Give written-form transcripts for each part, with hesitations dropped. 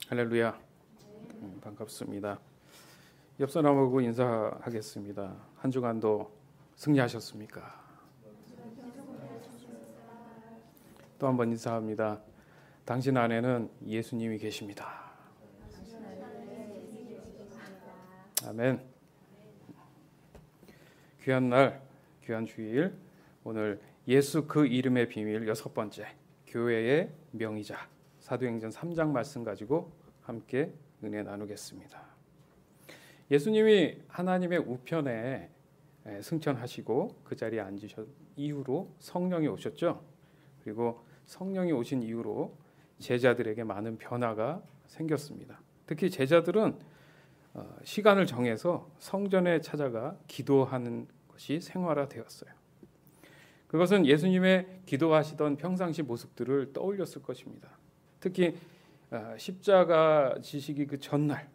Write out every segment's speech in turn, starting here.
할렐루야. 반갑습니다. 옆 사람하고 인사하겠습니다. 한 주간도 승리하셨습니까? 또 한 번 인사합니다. 당신 안에는 예수님이 계십니다. 아멘. 귀한 날, 귀한 주일, 오늘 예수 그 이름의 비밀 6번째, 교회의 명의자, 사도행전 3장 말씀 가지고 함께 은혜 나누겠습니다. 예수님이 하나님의 우편에 승천하시고 그 자리에 앉으신 이후로 성령이 오셨죠. 그리고 성령이 오신 이후로 제자들에게 많은 변화가 생겼습니다. 특히 제자들은 시간을 정해서 성전에 찾아가 기도하는 것이 생활화되었어요. 그것은 예수님의 기도하시던 평상시 모습들을 떠올렸을 것입니다. 특히 십자가 지시기 그 전날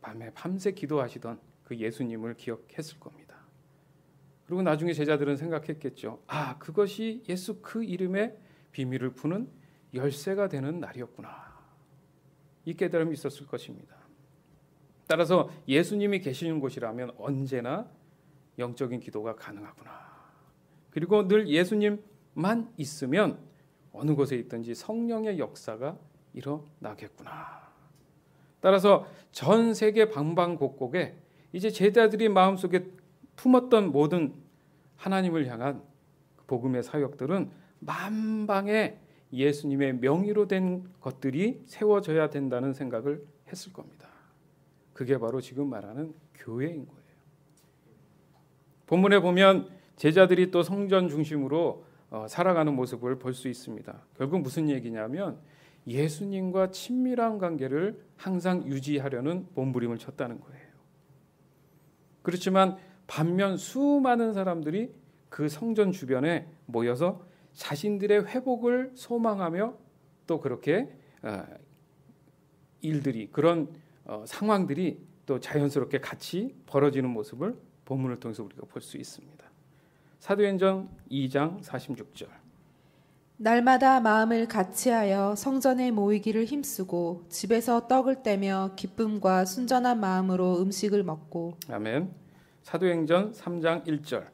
밤에 밤새 기도하시던 그 예수님을 기억했을 겁니다. 그리고 나중에 제자들은 생각했겠죠. 그것이 예수 그 이름의 비밀을 푸는 열쇠가 되는 날이었구나. 이 깨달음이 있었을 것입니다. 따라서 예수님이 계시는 곳이라면 언제나 영적인 기도가 가능하구나. 그리고 늘 예수님만 있으면 어느 곳에 있든지 성령의 역사가 일어나겠구나. 따라서 전 세계 방방곡곡에 이제 제자들이 마음속에 품었던 모든 하나님을 향한 복음의 사역들은 만방에 예수님의 명의로 된 것들이 세워져야 된다는 생각을 했을 겁니다. 그게 바로 지금 말하는 교회인 거예요. 본문에 보면 제자들이 또 성전 중심으로 살아가는 모습을 볼 수 있습니다. 결국 무슨 얘기냐면 예수님과 친밀한 관계를 항상 유지하려는 몸부림을 쳤다는 거예요. 그렇지만 반면 수많은 사람들이 그 성전 주변에 모여서 자신들의 회복을 소망하며 또 그렇게 일들이 그런 상황들이 또 자연스럽게 같이 벌어지는 모습을 본문을 통해서 우리가 볼 수 있습니다. 사도행전 2장 46절. 날마다 마음을 같이하여 성전에 모이기를 힘쓰고 집에서 떡을 떼며 기쁨과 순전한 마음으로 음식을 먹고. 아멘. 사도행전 3장 1절.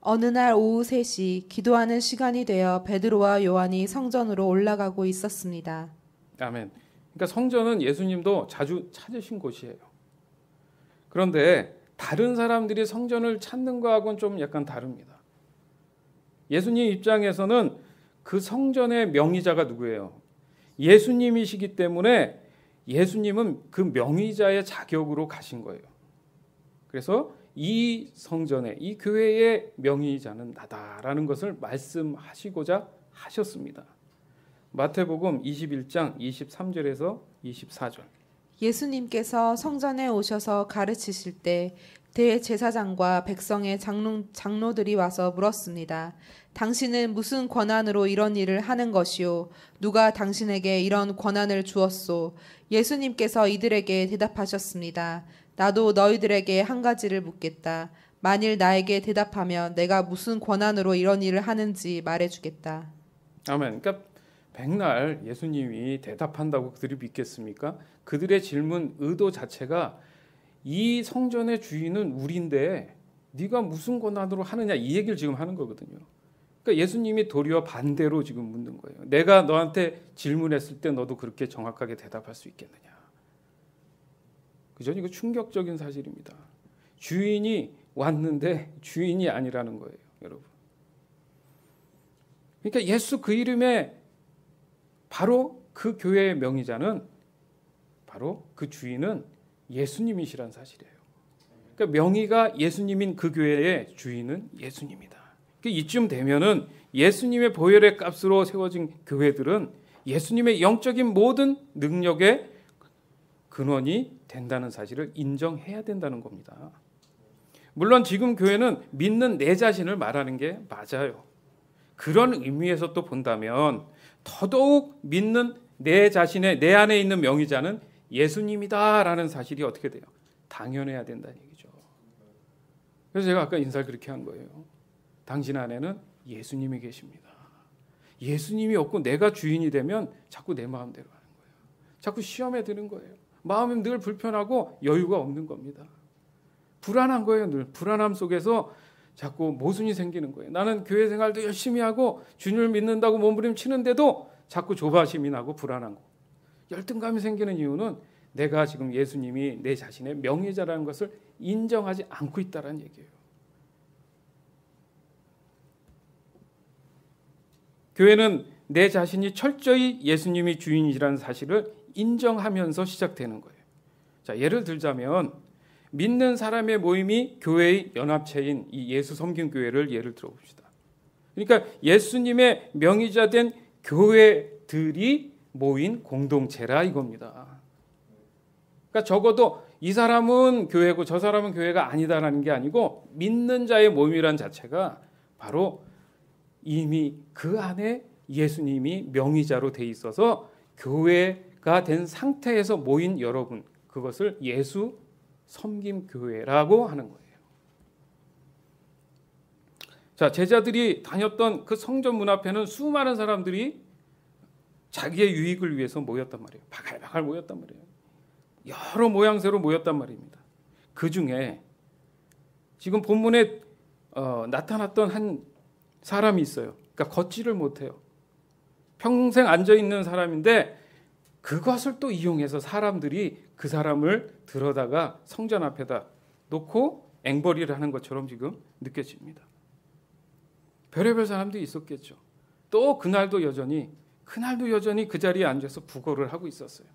어느 날 오후 3시 기도하는 시간이 되어 베드로와 요한이 성전으로 올라가고 있었습니다. 아멘. 그러니까 성전은 예수님도 자주 찾으신 곳이에요. 그런데 다른 사람들이 성전을 찾는 거하고는 좀 약간 다릅니다. 예수님 입장에서는 그 성전의 명의자가 누구예요? 예수님이시기 때문에 예수님은 그 명의자의 자격으로 가신 거예요. 그래서 이 성전의 이 교회의 명의자는 나다라는 것을 말씀하시고자 하셨습니다. 마태복음 21장 23절에서 24절. 예수님께서 성전에 오셔서 가르치실 때 대제사장과 백성의 장로들이 와서 물었습니다. 당신은 무슨 권한으로 이런 일을 하는 것이요? 누가 당신에게 이런 권한을 주었소? 예수님께서 이들에게 대답하셨습니다. 나도 너희들에게 한 가지를 묻겠다. 만일 나에게 대답하면 내가 무슨 권한으로 이런 일을 하는지 말해주겠다. 아멘. 그러니까 백날 예수님이 대답한다고 그들이 믿겠습니까? 그들의 질문 의도 자체가 이 성전의 주인은 우리인데 네가 무슨 권한으로 하느냐 이 얘기를 지금 하는 거거든요. 그러니까 예수님이 도리어 반대로 지금 묻는 거예요. 내가 너한테 질문했을 때 너도 그렇게 정확하게 대답할 수 있겠느냐. 그죠? 이거 충격적인 사실입니다. 주인이 왔는데 주인이 아니라는 거예요, 여러분. 그러니까 예수 그 이름에 바로 그 교회의 명의자는 바로 그 주인은 예수님이시란 사실이에요. 그러니까 명의가 예수님인 그 교회의 주인은 예수님이다. 그러니까 이쯤 되면은 예수님의 보혈의 값으로 세워진 교회들은 예수님의 영적인 모든 능력의 근원이 된다는 사실을 인정해야 된다는 겁니다. 물론 지금 교회는 믿는 내 자신을 말하는 게 맞아요. 그런 의미에서 또 본다면 더더욱 믿는 내 자신의 내 안에 있는 명의자는 예수님이다라는 사실이 어떻게 돼요? 당연해야 된다는 얘기죠. 그래서 제가 아까 인사를 그렇게 한 거예요. 당신 안에는 예수님이 계십니다. 예수님이 없고 내가 주인이 되면 자꾸 내 마음대로 하는 거예요. 자꾸 시험에 드는 거예요. 마음이 늘 불편하고 여유가 없는 겁니다. 불안한 거예요. 늘 불안함 속에서 자꾸 모순이 생기는 거예요. 나는 교회 생활도 열심히 하고 주님을 믿는다고 몸부림치는데도 자꾸 조바심이 나고 불안한 거. 열등감이 생기는 이유는 내가 지금 예수님이 내 자신의 명예자라는 것을 인정하지 않고 있다는 얘기예요. 교회는 내 자신이 철저히 예수님이 주인이라는 사실을 인정하면서 시작되는 거예요. 자, 예를 들자면 믿는 사람의 모임이 교회의 연합체인 이 예수 섬김 교회를 예를 들어봅시다. 그러니까 예수님의 명의자된 교회들이 모인 공동체라 이겁니다. 그러니까 적어도 이 사람은 교회고 저 사람은 교회가 아니다라는 게 아니고 믿는 자의 모임이란 자체가 바로 이미 그 안에 예수님이 명의자로 돼 있어서 교회가 된 상태에서 모인 여러분, 그것을 예수 섬김 교회라고 하는 거예요. 자, 제자들이 다녔던 그 성전 문 앞에는 수많은 사람들이 자기의 유익을 위해서 모였단 말이에요. 바글바글 모였단 말이에요. 여러 모양새로 모였단 말입니다. 그 중에 지금 본문에 나타났던 한 사람이 있어요. 그러니까 걷지를 못해요. 평생 앉아있는 사람인데 그것을 또 이용해서 사람들이 그 사람을 들어다가 성전 앞에다 놓고 앵벌이를 하는 것처럼 지금 느껴집니다. 별의별 사람들이 있었겠죠. 또 그날도 여전히 그 자리에 앉아서 구걸을 하고 있었어요.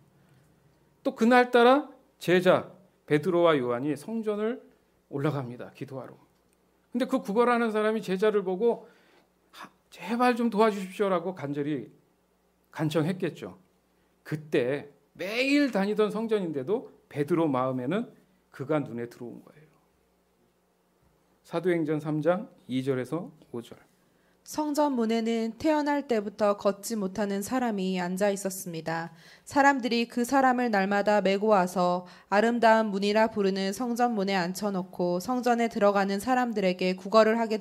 또 그날따라 제자 베드로와 요한이 성전을 올라갑니다. 기도하러. 근데 그 구걸하는 사람이 제자를 보고 제발 좀 도와주십시오라고 간절히 간청했겠죠. 그때 매일 다니던 성전인데도 베드로 마음에는 그가 눈에 들어온 거예요. 사도행전 3장 2절에서 5절. 성전 문에는 태어날 때부터 걷지 못하는 사람이 앉아 있었습니다. 사람들이 그 사람을 날마다 메고 와서 아름다운 문이라 부르는 성전 문에 앉혀놓고 성전에 들어가는 사람들에게 구걸을 하게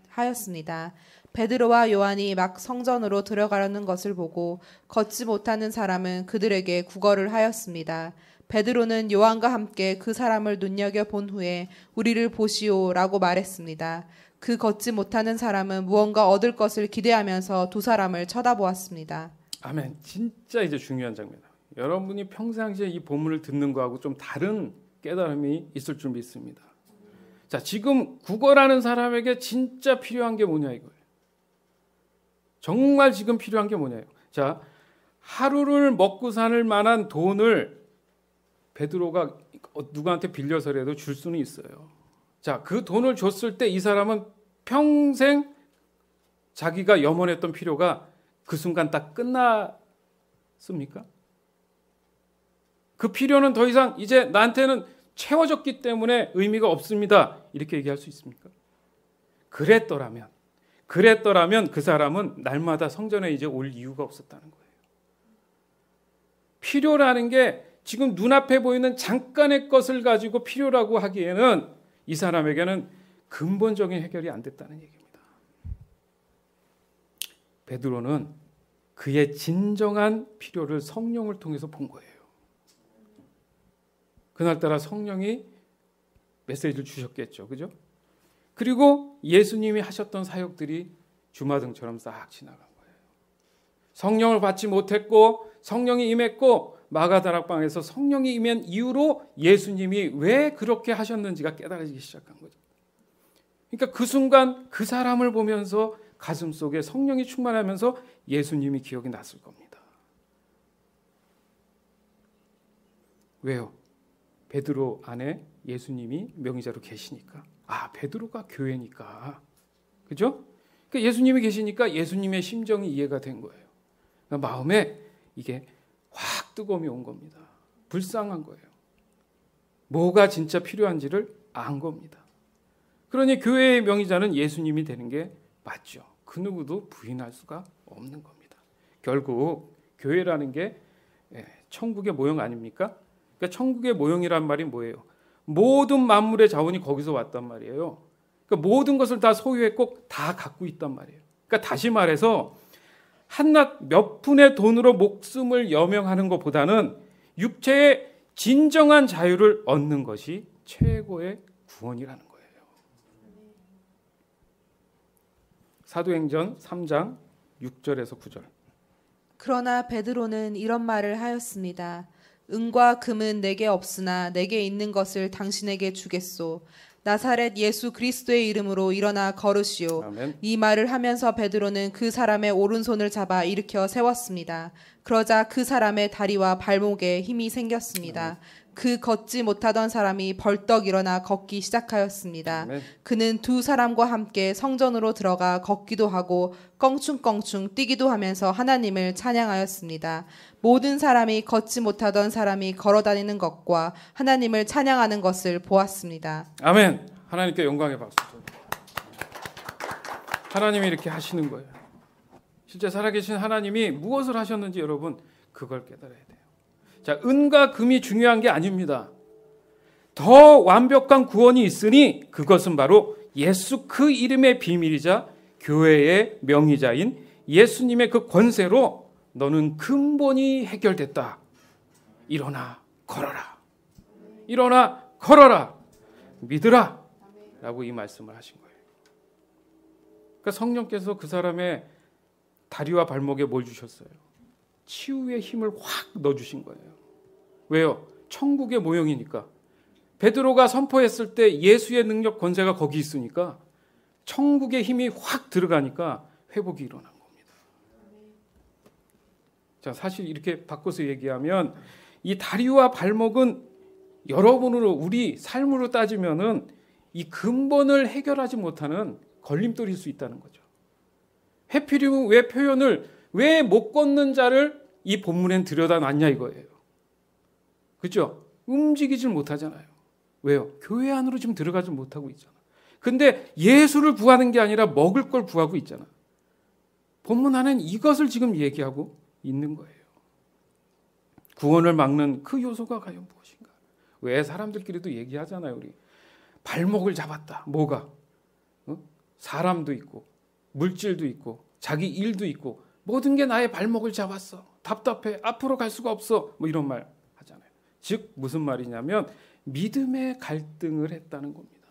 하였습니다. 베드로와 요한이 막 성전으로 들어가려는 것을 보고 걷지 못하는 사람은 그들에게 구걸을 하였습니다. 베드로는 요한과 함께 그 사람을 눈여겨본 후에 우리를 보시오라고 말했습니다. 그 걷지 못하는 사람은 무언가 얻을 것을 기대하면서 두 사람을 쳐다보았습니다. 아멘. 진짜 이제 중요한 장면이다. 여러분이 평상시에 이 본문을 듣는 거하고 좀 다른 깨달음이 있을 줄 믿습니다. 자, 지금 구걸하는 사람에게 진짜 필요한 게 뭐냐 이거예요. 정말 지금 필요한 게 뭐냐요. 자, 하루를 먹고 살 만한 돈을 베드로가 누구한테 빌려서라도 줄 수는 있어요. 자, 그 돈을 줬을 때 이 사람은 평생 자기가 염원했던 필요가 그 순간 딱 끝났습니까? 그 필요는 더 이상 이제 나한테는 채워졌기 때문에 의미가 없습니다. 이렇게 얘기할 수 있습니까? 그랬더라면 그 사람은 날마다 성전에 이제 올 이유가 없었다는 거예요. 필요라는 게 지금 눈앞에 보이는 잠깐의 것을 가지고 필요라고 하기에는 이 사람에게는 근본적인 해결이 안 됐다는 얘기입니다. 베드로는 그의 진정한 필요를 성령을 통해서 본 거예요. 그날따라 성령이 메시지를 주셨겠죠. 그죠? 그리고 예수님이 하셨던 사역들이 주마등처럼 싹 지나간 거예요. 성령을 받지 못했고 성령이 임했고 마가다락방에서 성령이 임한 이후로 예수님이 왜 그렇게 하셨는지가 깨달아지기 시작한 거죠. 그러니까 그 순간 그 사람을 보면서 가슴속에 성령이 충만하면서 예수님이 기억이 났을 겁니다. 왜요? 베드로 안에 예수님이 명의자로 계시니까. 아, 베드로가 교회니까. 그죠? 그러니까 예수님이 계시니까 예수님의 심정이 이해가 된 거예요. 그러니까 마음에 이게 확 뜨거움이 온 겁니다. 불쌍한 거예요. 뭐가 진짜 필요한지를 안 겁니다. 그러니 교회의 명의자는 예수님이 되는 게 맞죠. 그 누구도 부인할 수가 없는 겁니다. 결국 교회라는 게 천국의 모형 아닙니까? 그러니까 천국의 모형이란 말이 뭐예요? 모든 만물의 자원이 거기서 왔단 말이에요. 그러니까 모든 것을 다 소유했고 다 갖고 있단 말이에요. 그러니까 다시 말해서 한낱 몇 푼의 돈으로 목숨을 여명하는 것보다는 육체의 진정한 자유를 얻는 것이 최고의 구원이라는 거예요. 사도행전 3장 6절에서 9절. 그러나 베드로는 이런 말을 하였습니다. 은과 금은 내게 없으나 내게 있는 것을 당신에게 주겠소. 나사렛 예수 그리스도의 이름으로 일어나 걸으시오. 아멘. 이 말을 하면서 베드로는 그 사람의 오른손을 잡아 일으켜 세웠습니다. 그러자 그 사람의 다리와 발목에 힘이 생겼습니다. 그 걷지 못하던 사람이 벌떡 일어나 걷기 시작하였습니다. 아멘. 그는 두 사람과 함께 성전으로 들어가 걷기도 하고 껑충껑충 뛰기도 하면서 하나님을 찬양하였습니다. 모든 사람이 걷지 못하던 사람이 걸어다니는 것과 하나님을 찬양하는 것을 보았습니다. 아멘. 하나님께 영광의 박수. 하나님이 이렇게 하시는 거예요. 실제 살아계신 하나님이 무엇을 하셨는지 여러분 그걸 깨달아야 돼요. 자, 은과 금이 중요한 게 아닙니다. 더 완벽한 구원이 있으니 그것은 바로 예수 그 이름의 비밀이자 교회의 명의자인 예수님의 그 권세로 너는 근본이 해결됐다. 일어나 걸어라. 일어나 걸어라. 믿으라. 라고 이 말씀을 하신 거예요. 그러니까 성령께서 그 사람의 다리와 발목에 뭘 주셨어요? 치유의 힘을 확 넣어주신 거예요. 왜요? 천국의 모형이니까. 베드로가 선포했을 때 예수의 능력 권세가 거기 있으니까 천국의 힘이 확 들어가니까 회복이 일어난 겁니다. 자, 사실 이렇게 바꿔서 얘기하면 이 다리와 발목은 여러분으로 우리 삶으로 따지면은 이 근본을 해결하지 못하는 걸림돌일 수 있다는 거죠. 해필이면 왜 표현을 왜 못 걷는 자를 이 본문엔 들여다놨냐 이거예요. 그렇죠? 움직이질 못하잖아요. 왜요? 교회 안으로 지금 들어가지 못하고 있잖아. 근데 예수를 구하는 게 아니라 먹을 걸 구하고 있잖아. 본문 안에는 이것을 지금 얘기하고 있는 거예요. 구원을 막는 그 요소가 과연 무엇인가? 왜 사람들끼리도 얘기하잖아요. 우리 발목을 잡았다. 뭐가? 사람도 있고 물질도 있고 자기 일도 있고 모든 게 나의 발목을 잡았어. 답답해. 앞으로 갈 수가 없어. 뭐 이런 말 하잖아요. 즉 무슨 말이냐면 믿음의 갈등을 했다는 겁니다.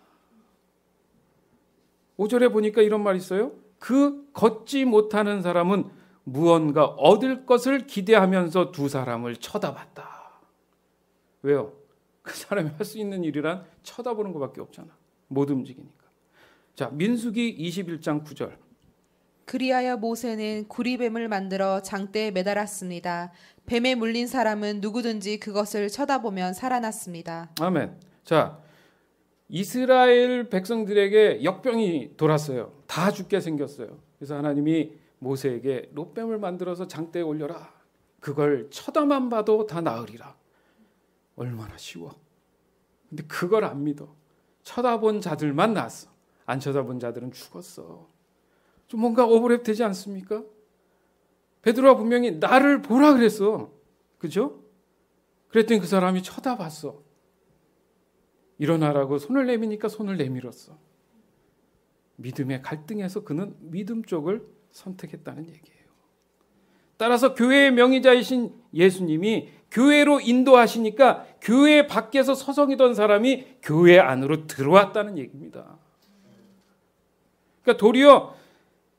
5절에 보니까 이런 말이 있어요. 그 걷지 못하는 사람은 무언가 얻을 것을 기대하면서 두 사람을 쳐다봤다. 왜요? 그 사람이 할 수 있는 일이란 쳐다보는 것밖에 없잖아. 못 움직이니까. 자, 민수기 21장 9절. 그리하여 모세는 구리뱀을 만들어 장대에 매달았습니다. 뱀에 물린 사람은 누구든지 그것을 쳐다보면 살아났습니다. 아멘. 자, 이스라엘 백성들에게 역병이 돌았어요. 다 죽게 생겼어요. 그래서 하나님이 모세에게 롯뱀을 만들어서 장대에 올려라. 그걸 쳐다만 봐도 다 나으리라. 얼마나 쉬워. 근데 그걸 안 믿어. 쳐다본 자들만 나았어. 안 쳐다본 자들은 죽었어. 좀 뭔가 오버랩 되지 않습니까? 베드로가 분명히 나를 보라 그랬어. 그죠? 그랬더니 그 사람이 쳐다봤어. 일어나라고 손을 내미니까 손을 내밀었어. 믿음의 갈등에서 그는 믿음 쪽을 선택했다는 얘기예요. 따라서 교회의 명의자이신 예수님이 교회로 인도하시니까 교회 밖에서 서성이던 사람이 교회 안으로 들어왔다는 얘기입니다. 그러니까 도리어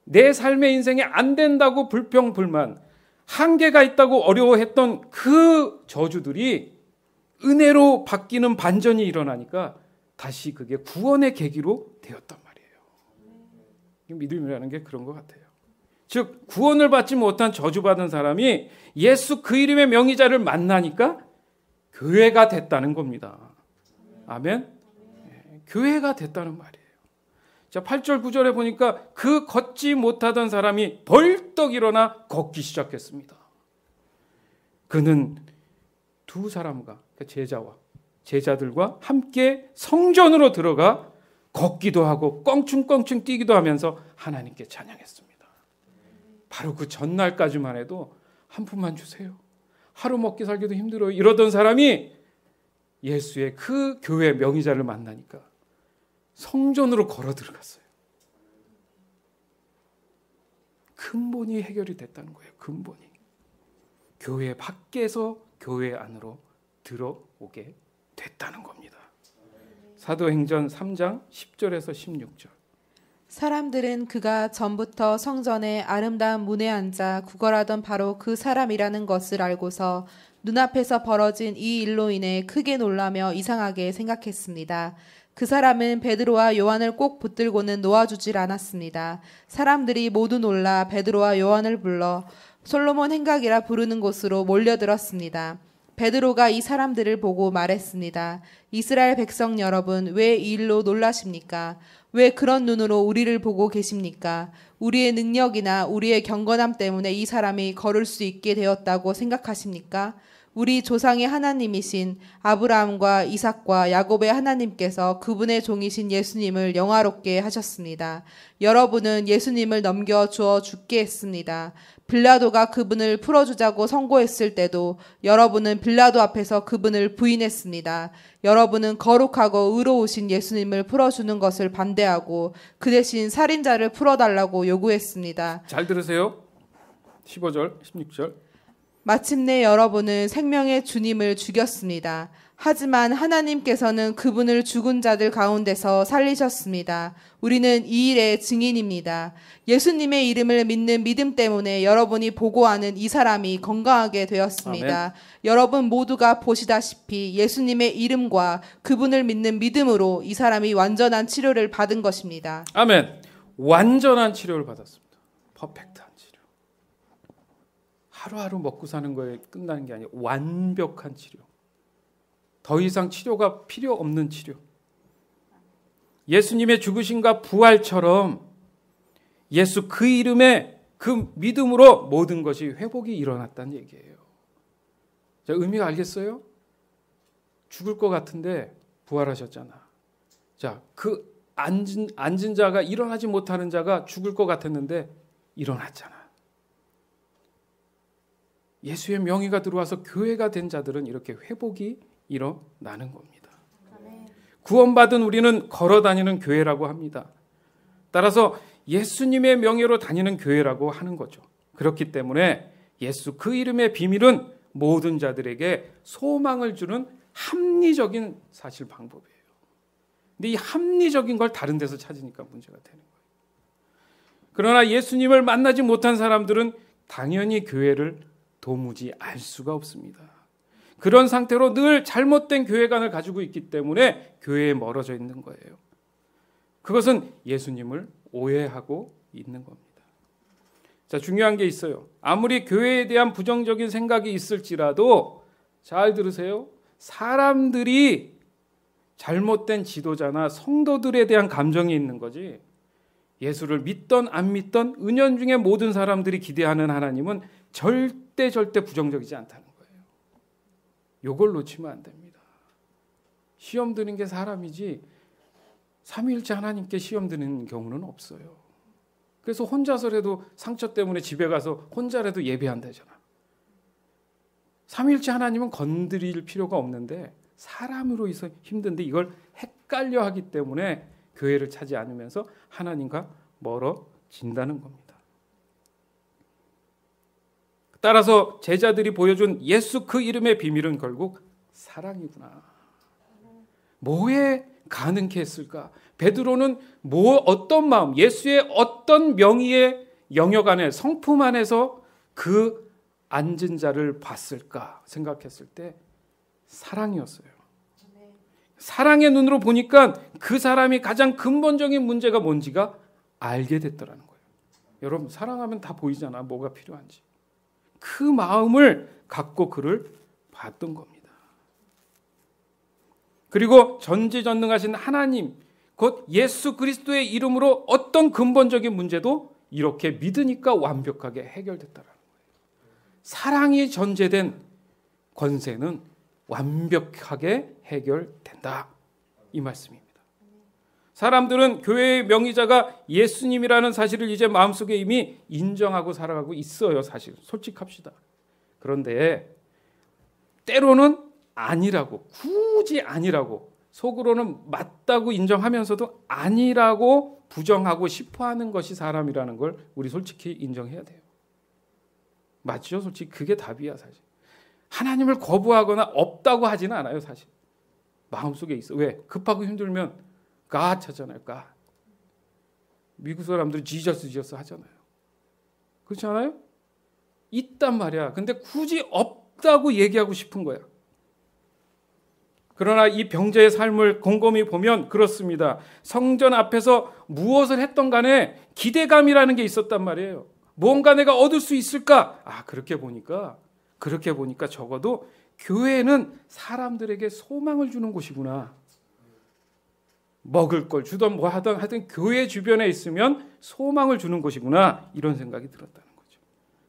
내 삶의 인생에 안 된다고 불평불만, 한계가 있다고 어려워했던 그 저주들이 은혜로 바뀌는 반전이 일어나니까 다시 그게 구원의 계기로 되었단 말이에요. 믿음이라는 게 그런 것 같아요. 즉 구원을 받지 못한 저주받은 사람이 예수 그 이름의 명의자를 만나니까 교회가 됐다는 겁니다. 아멘. 교회가 됐다는 말이에요. 자, 8절 9절에 보니까 그 걷지 못하던 사람이 벌떡 일어나 걷기 시작했습니다. 그는 두 사람과, 그러니까 제자들과 함께 성전으로 들어가 걷기도 하고 껑충껑충 뛰기도 하면서 하나님께 찬양했습니다. 바로 그 전날까지만 해도 한 푼만 주세요. 하루 먹기 살기도 힘들어요. 이러던 사람이 예수의 그 교회 명의자를 만나니까 성전으로 걸어 들어갔어요. 근본이 해결이 됐다는 거예요. 근본이. 교회 밖에서 교회 안으로 들어오게 됐다는 겁니다. 사도행전 3장 10절에서 16절. 사람들은 그가 전부터 성전의 아름다운 문에 앉아 구걸하던 바로 그 사람이라는 것을 알고서 눈앞에서 벌어진 이 일로 인해 크게 놀라며 이상하게 생각했습니다. 그 사람은 베드로와 요한을 꼭 붙들고는 놓아주질 않았습니다. 사람들이 모두 놀라 베드로와 요한을 불러 솔로몬 행각이라 부르는 곳으로 몰려들었습니다. 베드로가 이 사람들을 보고 말했습니다. 이스라엘 백성 여러분, 왜 이 일로 놀라십니까? 왜 그런 눈으로 우리를 보고 계십니까? 우리의 능력이나 우리의 경건함 때문에 이 사람이 걸을 수 있게 되었다고 생각하십니까? 우리 조상의 하나님이신 아브라함과 이삭과 야곱의 하나님께서 그분의 종이신 예수님을 영화롭게 하셨습니다. 여러분은 예수님을 넘겨주어 죽게 했습니다. 빌라도가 그분을 풀어주자고 선고했을 때도 여러분은 빌라도 앞에서 그분을 부인했습니다. 여러분은 거룩하고 의로우신 예수님을 풀어주는 것을 반대하고 그 대신 살인자를 풀어달라고 요구했습니다. 잘 들으세요. 15절, 16절. 마침내 여러분은 생명의 주님을 죽였습니다. 하지만 하나님께서는 그분을 죽은 자들 가운데서 살리셨습니다. 우리는 이 일의 증인입니다. 예수님의 이름을 믿는 믿음 때문에 여러분이 보고하는 이 사람이 건강하게 되었습니다. 아멘. 여러분 모두가 보시다시피 예수님의 이름과 그분을 믿는 믿음으로 이 사람이 완전한 치료를 받은 것입니다. 아멘. 완전한 치료를 받았습니다. 퍼펙트한 치료. 하루하루 먹고 사는 거에 끝나는 게 아니라 완벽한 치료. 더 이상 치료가 필요 없는 치료. 예수님의 죽으심과 부활처럼 예수 그 이름에 그 믿음으로 모든 것이 회복이 일어났다는 얘기예요. 자, 의미가 알겠어요? 죽을 것 같은데 부활하셨잖아. 자, 그 앉은 자가 일어나지 못하는 자가 죽을 것 같았는데 일어났잖아. 예수의 명의가 들어와서 교회가 된 자들은 이렇게 회복이 일어나는 겁니다. 구원받은 우리는 걸어다니는 교회라고 합니다. 따라서 예수님의 명예로 다니는 교회라고 하는 거죠. 그렇기 때문에 예수 그 이름의 비밀은 모든 자들에게 소망을 주는 합리적인 사실 방법이에요. 근데 이 합리적인 걸 다른 데서 찾으니까 문제가 되는 거예요. 그러나 예수님을 만나지 못한 사람들은 당연히 교회를 도무지 알 수가 없습니다. 그런 상태로 늘 잘못된 교회관을 가지고 있기 때문에 교회에 멀어져 있는 거예요. 그것은 예수님을 오해하고 있는 겁니다. 자, 중요한 게 있어요. 아무리 교회에 대한 부정적인 생각이 있을지라도 잘 들으세요. 사람들이 잘못된 지도자나 성도들에 대한 감정이 있는 거지. 예수를 믿던 안 믿던 은연중에 모든 사람들이 기대하는 하나님은 절대 부정적이지 않다는 거예요. 요걸 놓치면 안 됩니다. 시험 드는 게 사람이지 삼위일체 하나님께 시험 드는 경우는 없어요. 그래서 혼자서라도 상처 때문에 집에 가서 혼자라도 예배한다잖아. 삼위일체 하나님은 건드릴 필요가 없는데 사람으로 있어 힘든데 이걸 헷갈려 하기 때문에 교회를 찾지 않으면서 하나님과 멀어진다는 겁니다. 따라서 제자들이 보여준 예수 그 이름의 비밀은 결국 사랑이구나. 뭐에 가능케 했을까? 베드로는 어떤 마음, 예수의 어떤 명의의 영역 안에 성품 안에서 그 앉은 자를 봤을까 생각했을 때 사랑이었어요. 사랑의 눈으로 보니까 그 사람이 가장 근본적인 문제가 뭔지가 알게 됐더라는 거예요. 여러분 사랑하면 다 보이잖아. 뭐가 필요한지. 그 마음을 갖고 그를 봤던 겁니다. 그리고 전지전능하신 하나님, 곧 예수 그리스도의 이름으로 어떤 근본적인 문제도 이렇게 믿으니까 완벽하게 해결됐다는 거예요. 사랑이 전제된 권세는 완벽하게 해결된다. 이 말씀입니다. 사람들은 교회의 명의자가 예수님이라는 사실을 이제 마음속에 이미 인정하고 살아가고 있어요. 사실 솔직합시다. 그런데 때로는 아니라고, 굳이 아니라고, 속으로는 맞다고 인정하면서도 아니라고 부정하고 싶어하는 것이 사람이라는 걸 우리 솔직히 인정해야 돼요. 맞죠? 솔직히 그게 답이야 사실. 하나님을 거부하거나 없다고 하지는 않아요 사실. 마음속에 있어. 왜? 급하고 힘들면 God 하잖아요. God. 미국 사람들이 지저스 하잖아요. 그렇지 않아요? 있단 말이야. 근데 굳이 없다고 얘기하고 싶은 거야. 그러나 이 병자의 삶을 곰곰이 보면 그렇습니다. 성전 앞에서 무엇을 했던 간에 기대감이라는 게 있었단 말이에요. 뭔가 내가 얻을 수 있을까? 그렇게 보니까 적어도 교회는 사람들에게 소망을 주는 곳이구나. 먹을 걸 주던 뭐 하든 교회 주변에 있으면 소망을 주는 곳이구나. 이런 생각이 들었다는 거죠.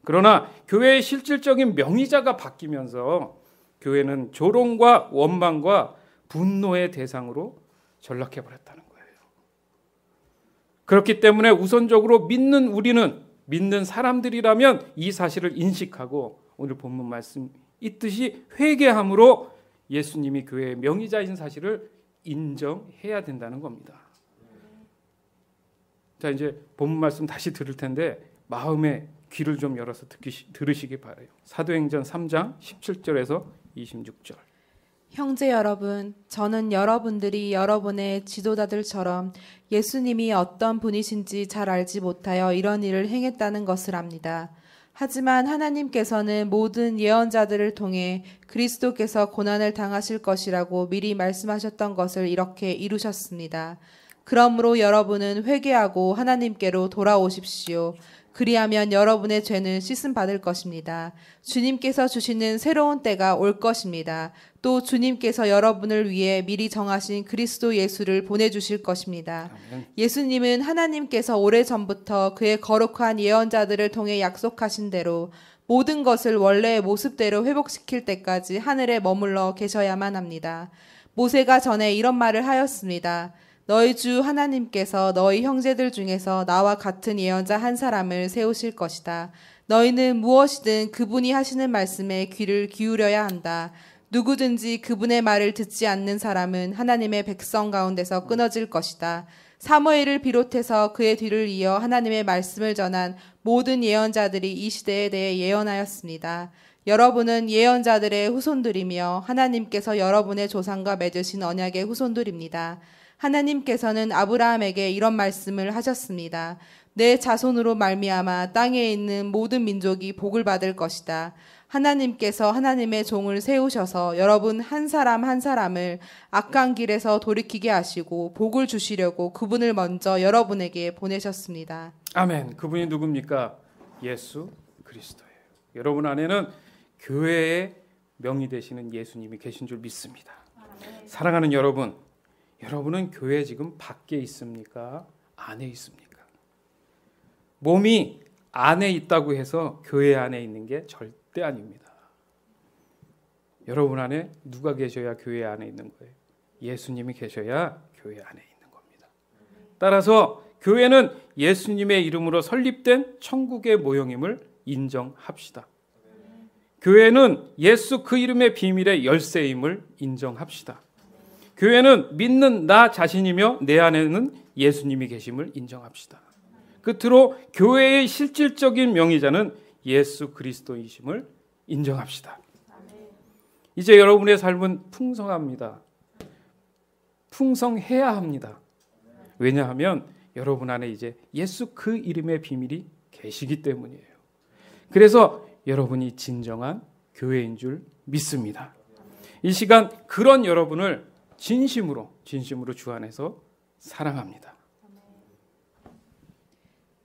그러나 교회의 실질적인 명의자가 바뀌면서 교회는 조롱과 원망과 분노의 대상으로 전락해버렸다는 거예요. 그렇기 때문에 우선적으로 믿는 사람들이라면 이 사실을 인식하고 오늘 본문 말씀 있듯이 회개함으로 예수님이 교회의 명의자인 사실을 인정해야 된다는 겁니다. 자, 이제 본문 말씀 다시 들을 텐데 마음의 귀를 좀 열어서 들으시기 바라요. 사도행전 3장 17절에서 26절. 형제 여러분, 저는 여러분들이 여러분의 지도자들처럼 예수님이 어떤 분이신지 잘 알지 못하여 이런 일을 행했다는 것을 압니다. 하지만 하나님께서는 모든 예언자들을 통해 그리스도께서 고난을 당하실 것이라고 미리 말씀하셨던 것을 이렇게 이루셨습니다. 그러므로 여러분은 회개하고 하나님께로 돌아오십시오. 그리하면 여러분의 죄는 씻음 받을 것입니다. 주님께서 주시는 새로운 때가 올 것입니다. 또 주님께서 여러분을 위해 미리 정하신 그리스도 예수를 보내주실 것입니다. 아멘. 예수님은 하나님께서 오래전부터 그의 거룩한 예언자들을 통해 약속하신 대로 모든 것을 원래의 모습대로 회복시킬 때까지 하늘에 머물러 계셔야만 합니다. 모세가 전에 이런 말을 하였습니다. 너희 주 하나님께서 너희 형제들 중에서 나와 같은 예언자 한 사람을 세우실 것이다. 너희는 무엇이든 그분이 하시는 말씀에 귀를 기울여야 한다. 누구든지 그분의 말을 듣지 않는 사람은 하나님의 백성 가운데서 끊어질 것이다. 사무엘을 비롯해서 그의 뒤를 이어 하나님의 말씀을 전한 모든 예언자들이 이 시대에 대해 예언하였습니다. 여러분은 예언자들의 후손들이며 하나님께서 여러분의 조상과 맺으신 언약의 후손들입니다. 하나님께서는 아브라함에게 이런 말씀을 하셨습니다. 내 자손으로 말미암아 땅에 있는 모든 민족이 복을 받을 것이다. 하나님께서 하나님의 종을 세우셔서 여러분 한 사람 한 사람을 악한 길에서 돌이키게 하시고 복을 주시려고 그분을 먼저 여러분에게 보내셨습니다. 아멘. 그분이 누굽니까? 예수 그리스도예요. 여러분 안에는 교회의 명의 되시는 예수님이 계신 줄 믿습니다. 아멘. 사랑하는 여러분은 교회 지금 밖에 있습니까? 안에 있습니까? 몸이 안에 있다고 해서 교회 안에 있는 게 절대 아닙니다. 여러분 안에 누가 계셔야 교회 안에 있는 거예요? 예수님이 계셔야 교회 안에 있는 겁니다. 따라서 교회는 예수님의 이름으로 설립된 천국의 모형임을 인정합시다. 교회는 예수 그 이름의 비밀의 열쇠임을 인정합시다. 교회는 믿는 나 자신이며 내 안에는 예수님이 계심을 인정합시다. 끝으로 교회의 실질적인 명의자는 예수 그리스도이심을 인정합시다. 이제 여러분의 삶은 풍성합니다. 풍성해야 합니다. 왜냐하면 여러분 안에 이제 예수 그 이름의 비밀이 계시기 때문이에요. 그래서 여러분이 진정한 교회인 줄 믿습니다. 이 시간 그런 여러분을 진심으로 주 안에서 사랑합니다.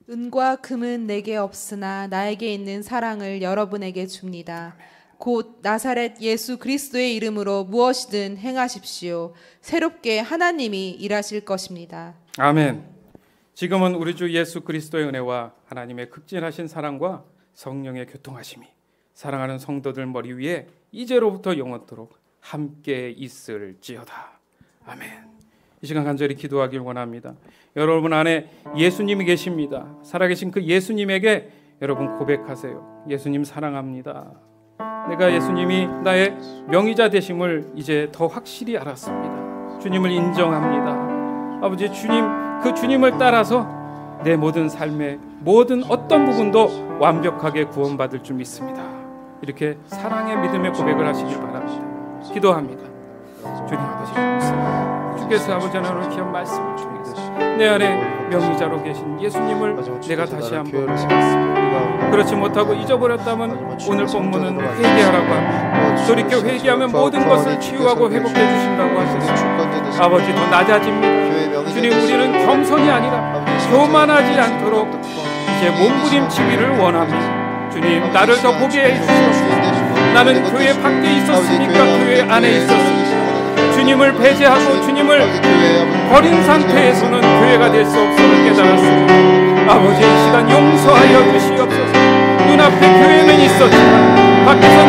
은과 금은 내게 없으나 나에게 있는 사랑을 여러분에게 줍니다. 곧 나사렛 예수 그리스도의 이름으로 무엇이든 행하십시오. 새롭게 하나님이 일하실 것입니다. 아멘. 지금은 우리 주 예수 그리스도의 은혜와 하나님의 극진하신 사랑과 성령의 교통하심이 사랑하는 성도들 머리 위에 이제로부터 영원토록 함께 있을지어다. 아멘. 이 시간 간절히 기도하길 원합니다. 여러분 안에 예수님이 계십니다. 살아계신 그 예수님에게 여러분 고백하세요. 예수님 사랑합니다. 내가 예수님이 나의 명의자 되심을 이제 더 확실히 알았습니다. 주님을 인정합니다. 아버지, 주님 그 주님을 따라서 내 모든 삶의 모든 어떤 부분도 완벽하게 구원받을 줄 믿습니다. 이렇게 사랑의 믿음의 고백을 하시길 바랍니다. 기도합니다. 주님 아버지 감사합니다. 주께서 아버지 하나님의 귀한 말씀을 통해서 내 안에 명의자로 계신 예수님을 내가 다시 한번 그렇지 못하고 잊어버렸다면 오늘 본문은 회개하라고 합니다. 돌이켜 회개하면 모든 것을 치유하고 회복해 주신다고 하셨습니다. 아버지 더 낮아집니다. 주님 우리는 겸손이 아니라 교만하지 않도록 이제 몸부림치기를 원합니다. 주님 나를 더 보게 해주시옵소서. 나는 교회 밖에 있었으니까 교회 안에 있었습니다. 주님을 배제하고 주님을 버린 상태에서는 교회가 될 수 없음을 깨달았습니다. 아버지 이 시간 용서하여 주시옵소서. 눈앞에 교회는 있었지만 밖에서